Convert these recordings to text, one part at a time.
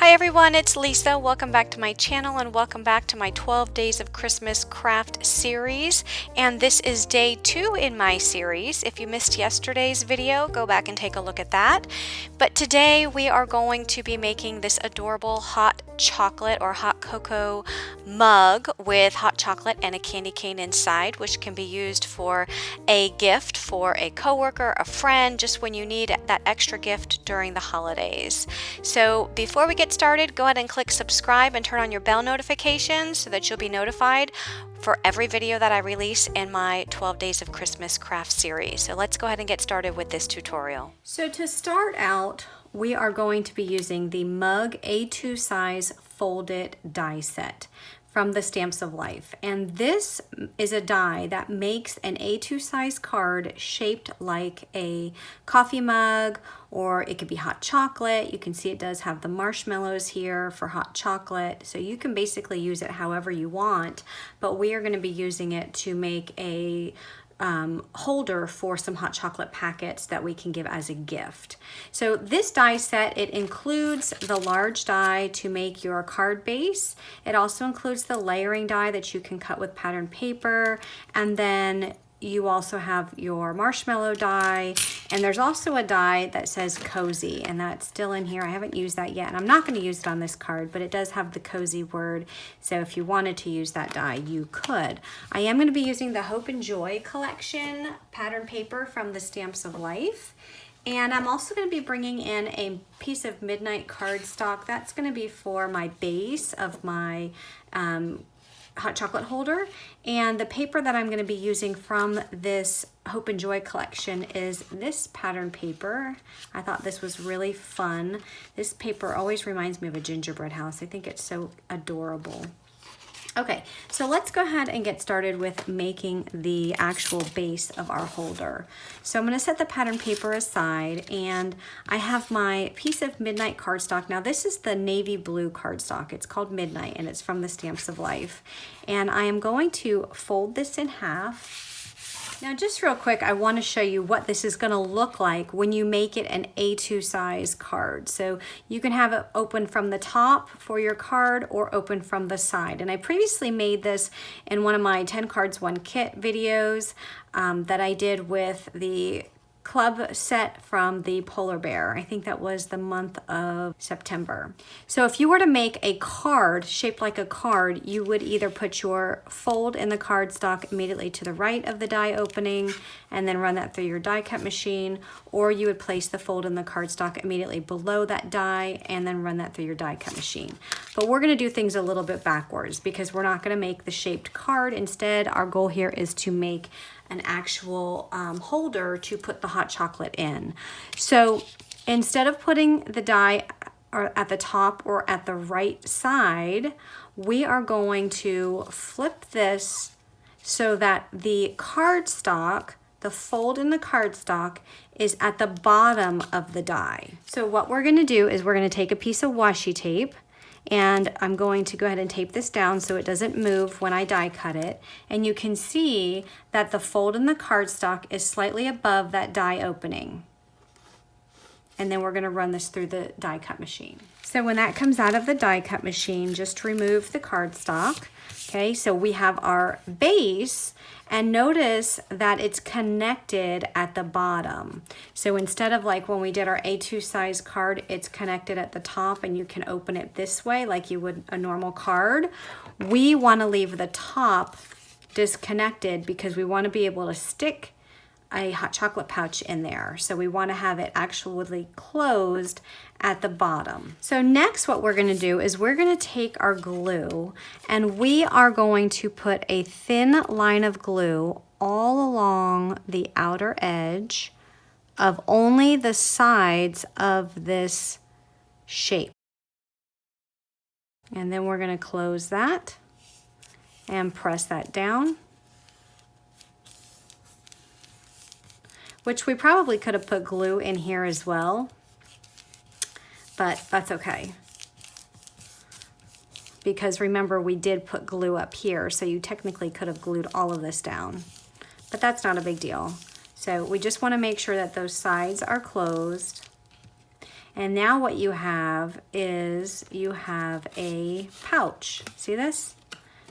Hi everyone, it's Lisa. Welcome back to my channel and welcome back to my 12 Days of Christmas craft series. And this is day 2 in my series. If you missed yesterday's video, go back and take a look at that. But today we are going to be making this adorable hot chocolate or hot cocoa mug with hot chocolate and a candy cane inside, which can be used for a gift for a coworker, a friend, just when you need that extra gift during the holidays. So before we get started, go ahead and click subscribe and turn on your bell notifications so that you'll be notified for every video that I release in my 12 Days of Christmas craft series. So let's go ahead and get started with this tutorial. So to start out, we are going to be using the Mug A2 size folded die set from the Stamps of Life. And this is a die that makes an A2 size card shaped like a coffee mug, or it could be hot chocolate. You can see it does have the marshmallows here for hot chocolate. So you can basically use it however you want, but we are going to be using it to make a holder for some hot chocolate packets that we can give as a gift. So this die set, it includes the large die to make your card base. It also includes the layering die that you can cut with pattern paper, and then you also have your marshmallow die, and there's also a die that says cozy, and that's still in here. I haven't used that yet, and I'm not going to use it on this card, but it does have the cozy word, so if you wanted to use that die, you could. I am going to be using the Hope and Joy collection pattern paper from the Stamps of Life, and I'm also going to be bringing in a piece of midnight cardstock. That's going to be for my base of my hot chocolate holder, and the paper that I'm going to be using from this Hope and Joy collection is this pattern paper. I thought this was really fun. This paper always reminds me of a gingerbread house. I think it's so adorable. Okay, so let's go ahead and get started with making the actual base of our holder. So I'm going to set the pattern paper aside, and I have my piece of midnight cardstock. Now this is the navy blue cardstock. It's called Midnight, and it's from the Stamps of Life. And I am going to fold this in half. Now just real quick, I want to show you what this is going to look like when you make it an A2 size card. So you can have it open from the top for your card or open from the side. And I previously made this in one of my 10 cards, 1 kit videos that I did with the club set from the Polar Bear. I think that was the month of September. So if you were to make a card shaped like a card, you would either put your fold in the cardstock immediately to the right of the die opening and then run that through your die cut machine, or you would place the fold in the cardstock immediately below that die and then run that through your die cut machine. But we're going to do things a little bit backwards because we're not going to make the shaped card. Instead, our goal here is to make an actual holder to put the hot chocolate in. So instead of putting the die at the top or at the right side, we are going to flip this so that the cardstock, the fold in the cardstock, is at the bottom of the die. So what we're going to do is we're going to take a piece of washi tape, and I'm going to go ahead and tape this down so it doesn't move when I die cut it. And you can see that the fold in the cardstock is slightly above that die opening. And then we're going to run this through the die cut machine. So when that comes out of the die cut machine, just remove the cardstock. Okay, so we have our base, and notice that it's connected at the bottom. So instead of like when we did our A2 size card, it's connected at the top and you can open it this way like you would a normal card. We want to leave the top disconnected because we want to be able to stick a hot chocolate pouch in there. So we want to have it actually closed at the bottom. So next what we're going to do is we're going to take our glue, and we are going to put a thin line of glue all along the outer edge of only the sides of this shape. And then we're going to close that and press that down, which we probably could have put glue in here as well, but that's okay. Because remember, we did put glue up here, so you technically could have glued all of this down, but that's not a big deal. So we just want to make sure that those sides are closed. And now what you have is you have a pouch. See this?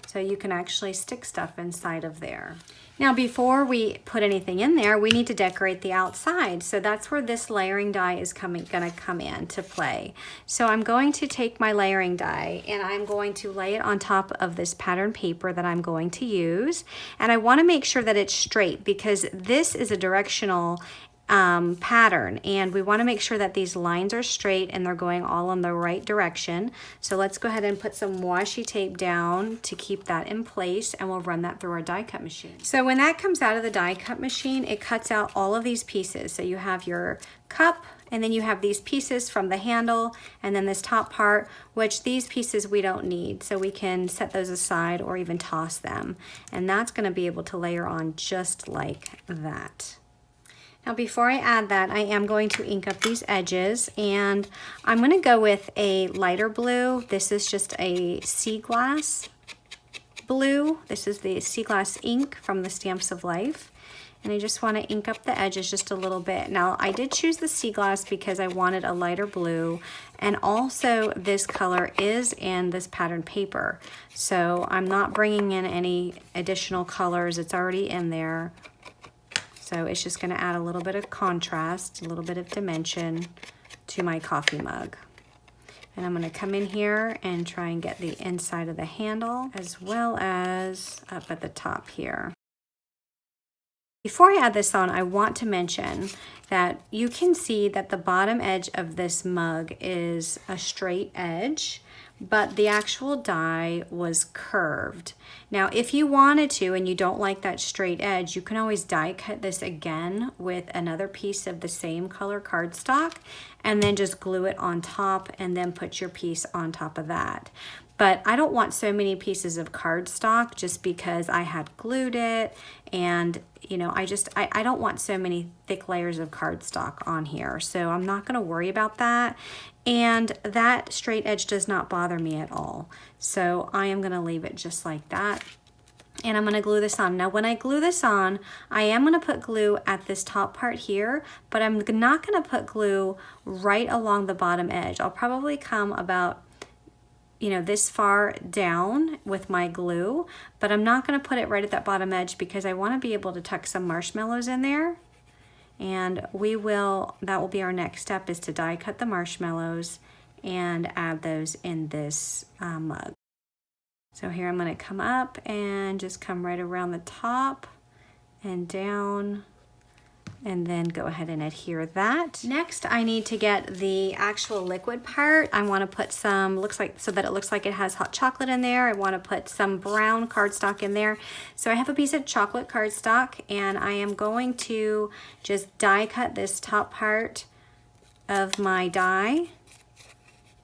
So you can actually stick stuff inside of there. Now before we put anything in there, we need to decorate the outside. So that's where this layering die is gonna come in to play. So I'm going to take my layering die and I'm going to lay it on top of this pattern paper that I'm going to use. And I wanna make sure that it's straight because this is a directional pattern, and we want to make sure that these lines are straight and they're going all in the right direction. So let's go ahead and put some washi tape down to keep that in place, and we'll run that through our die cut machine. So when that comes out of the die cut machine, it cuts out all of these pieces. So you have your cup, and then you have these pieces from the handle, and then this top part, which these pieces we don't need, so we can set those aside or even toss them. And that's going to be able to layer on just like that. Now before I add that, I am going to ink up these edges, and I'm going to go with a lighter blue. This is just a sea glass blue. This is the sea glass ink from the Stamps of Life. And I just want to ink up the edges just a little bit. Now I did choose the sea glass because I wanted a lighter blue, and also this color is in this pattern paper. So I'm not bringing in any additional colors. It's already in there. So it's just going to add a little bit of contrast, a little bit of dimension to my coffee mug. And I'm going to come in here and try and get the inside of the handle as well as up at the top here. Before I add this on, I want to mention that you can see that the bottom edge of this mug is a straight edge, but the actual die was curved. Now, if you wanted to and you don't like that straight edge, you can always die cut this again with another piece of the same color cardstock and then just glue it on top and then put your piece on top of that. But I don't want so many pieces of cardstock just because I had glued it, and you know, I don't want so many thick layers of cardstock on here. So I'm not gonna worry about that. And that straight edge does not bother me at all. So I am gonna leave it just like that. And I'm gonna glue this on. Now when I glue this on, I am gonna put glue at this top part here, but I'm not gonna put glue right along the bottom edge. I'll probably come about, you know, this far down with my glue, but I'm not gonna put it right at that bottom edge because I wanna be able to tuck some marshmallows in there. And that will be our next step, is to die cut the marshmallows and add those in this mug. So here I'm gonna come up and just come right around the top and down, and then go ahead and adhere that. Next, I need to get the actual liquid part. I want to put some, so that it looks like it has hot chocolate in there. I want to put some brown cardstock in there. So I have a piece of chocolate cardstock, and I am going to just die cut this top part of my die,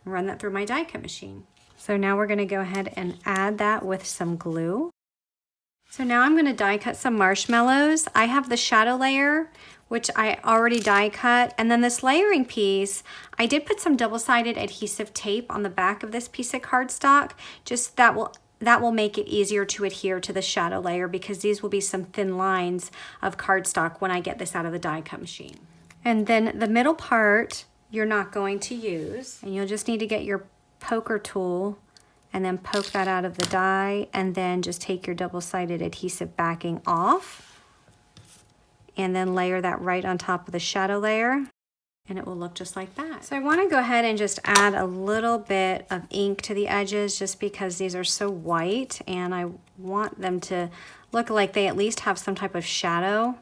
run that through my die cut machine. So now we're going to go ahead and add that with some glue. So now I'm going to die cut some marshmallows. I have the shadow layer, which I already die cut. And then this layering piece, I did put some double-sided adhesive tape on the back of this piece of cardstock. Just that will make it easier to adhere to the shadow layer, because these will be some thin lines of cardstock when I get this out of the die cut machine. And then the middle part, you're not going to use, and you'll just need to get your poker tool and then poke that out of the die, and then just take your double-sided adhesive backing off and then layer that right on top of the shadow layer, and it will look just like that. So I want to go ahead and just add a little bit of ink to the edges, just because these are so white and I want them to look like they at least have some type of shadow.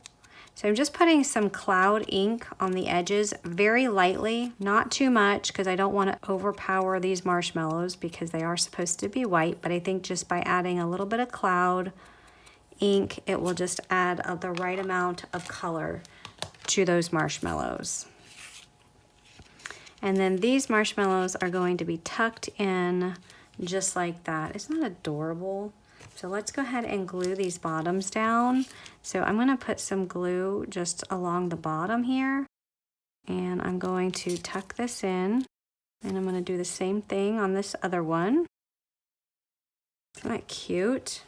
So I'm just putting some cloud ink on the edges very lightly, not too much, because I don't want to overpower these marshmallows because they are supposed to be white, but I think just by adding a little bit of cloud ink, it will just add the right amount of color to those marshmallows. And then these marshmallows are going to be tucked in just like that. Isn't that adorable? So let's go ahead and glue these bottoms down. So I'm gonna put some glue just along the bottom here, and I'm going to tuck this in, and I'm gonna do the same thing on this other one. Isn't that cute?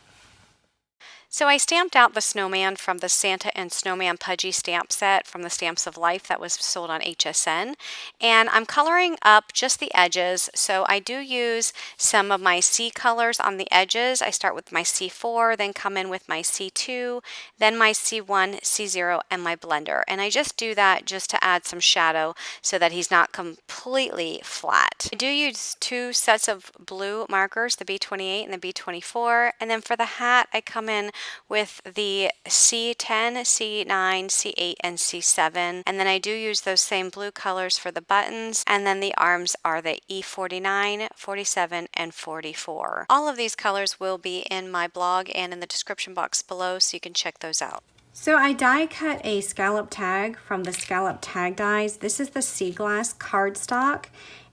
So I stamped out the snowman from the Santa and Snowman Pudgy stamp set from the Stamps of Life that was sold on HSN. And I'm coloring up just the edges. So I do use some of my C colors on the edges. I start with my C4, then come in with my C2, then my C1, C0, and my blender. And I just do that just to add some shadow so that he's not completely flat. I do use 2 sets of blue markers, the B28 and the B24. And then for the hat, I come in with the C10, C9, C8, and C7. And then I do use those same blue colors for the buttons. And then the arms are the E49, 47, and 44. All of these colors will be in my blog and in the description box below, so you can check those out. So I die cut a scallop tag from the scallop tag dies. This is the Sea Glass cardstock.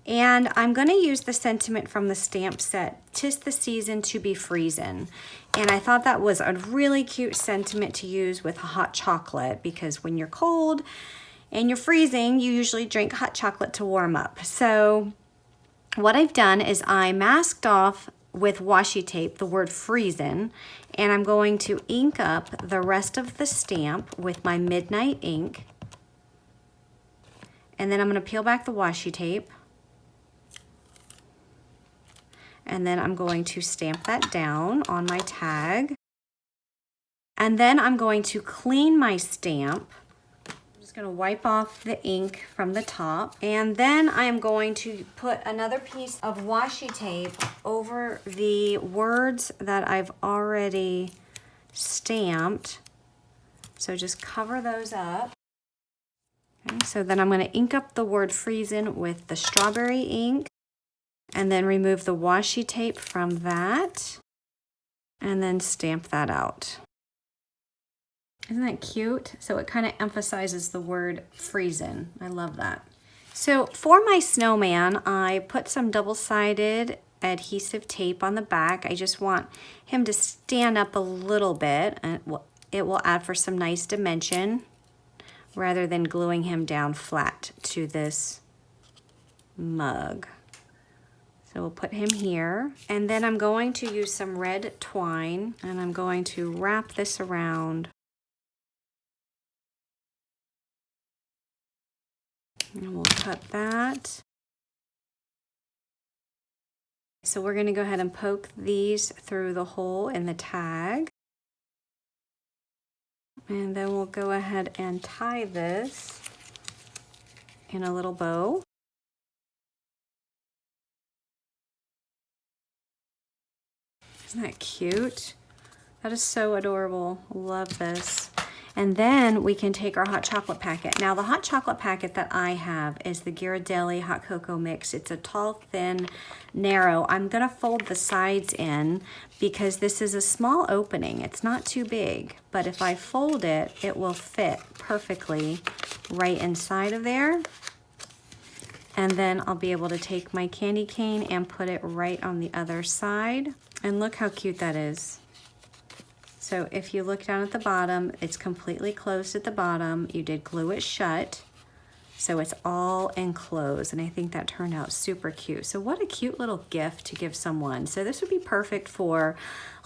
And I'm going to use the sentiment from the stamp set, "'Tis the season to be freezin'." And I thought that was a really cute sentiment to use with hot chocolate, because when you're cold and you're freezing, you usually drink hot chocolate to warm up. So what I've done is I masked off with washi tape the word freezin', and I'm going to ink up the rest of the stamp with my midnight ink. And then I'm going to peel back the washi tape. And then I'm going to stamp that down on my tag. And then I'm going to clean my stamp. I'm just going to wipe off the ink from the top. And then I'm going to put another piece of washi tape over the words that I've already stamped. So just cover those up. Okay, so then I'm going to ink up the word freezin' with the strawberry ink. And then remove the washi tape from that, and then stamp that out. Isn't that cute? So it kind of emphasizes the word freezin'. I love that. So for my snowman, I put some double-sided adhesive tape on the back. I just want him to stand up a little bit, and it will add for some nice dimension rather than gluing him down flat to this mug. So we'll put him here, and then I'm going to use some red twine, and I'm going to wrap this around. And we'll cut that. So we're going to go ahead and poke these through the hole in the tag. And then we'll go ahead and tie this in a little bow. Isn't that cute? That is so adorable. Love this. And then we can take our hot chocolate packet. Now the hot chocolate packet that I have is the Ghirardelli hot cocoa mix. It's a tall, thin, narrow. I'm gonna fold the sides in because this is a small opening. It's not too big, but if I fold it, it will fit perfectly right inside of there. And then I'll be able to take my candy cane and put it right on the other side. And look how cute that is. So if you look down at the bottom, it's completely closed at the bottom. You did glue it shut, so it's all enclosed. And I think that turned out super cute. So what a cute little gift to give someone. So this would be perfect for,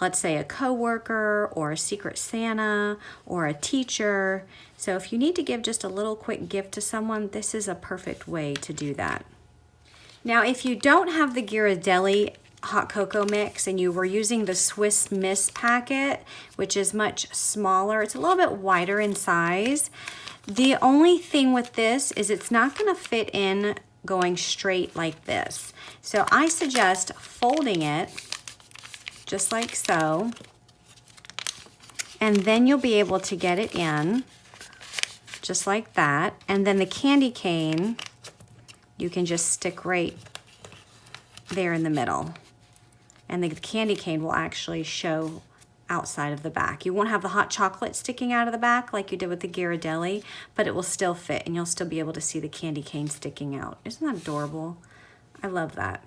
let's say, a coworker or a Secret Santa or a teacher. So if you need to give just a little quick gift to someone, this is a perfect way to do that. Now, if you don't have the Ghirardelli hot cocoa mix and you were using the Swiss Miss packet, which is much smaller, it's a little bit wider in size. The only thing with this is it's not going to fit in going straight like this. So I suggest folding it just like so, and then you'll be able to get it in just like that. And then the candy cane, you can just stick right there in the middle. And the candy cane will actually show outside of the back. You won't have the hot chocolate sticking out of the back like you did with the Ghirardelli, but it will still fit and you'll still be able to see the candy cane sticking out. Isn't that adorable? I love that.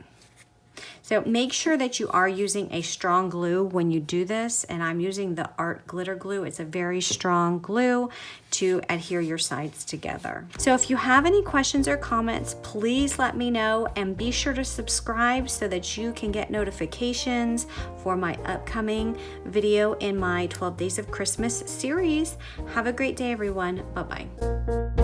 So make sure that you are using a strong glue when you do this, and I'm using the Art Glitter Glue. It's a very strong glue to adhere your sides together. So if you have any questions or comments, please let me know, and be sure to subscribe so that you can get notifications for my upcoming video in my 12 Days of Christmas series. Have a great day, everyone. Bye-bye.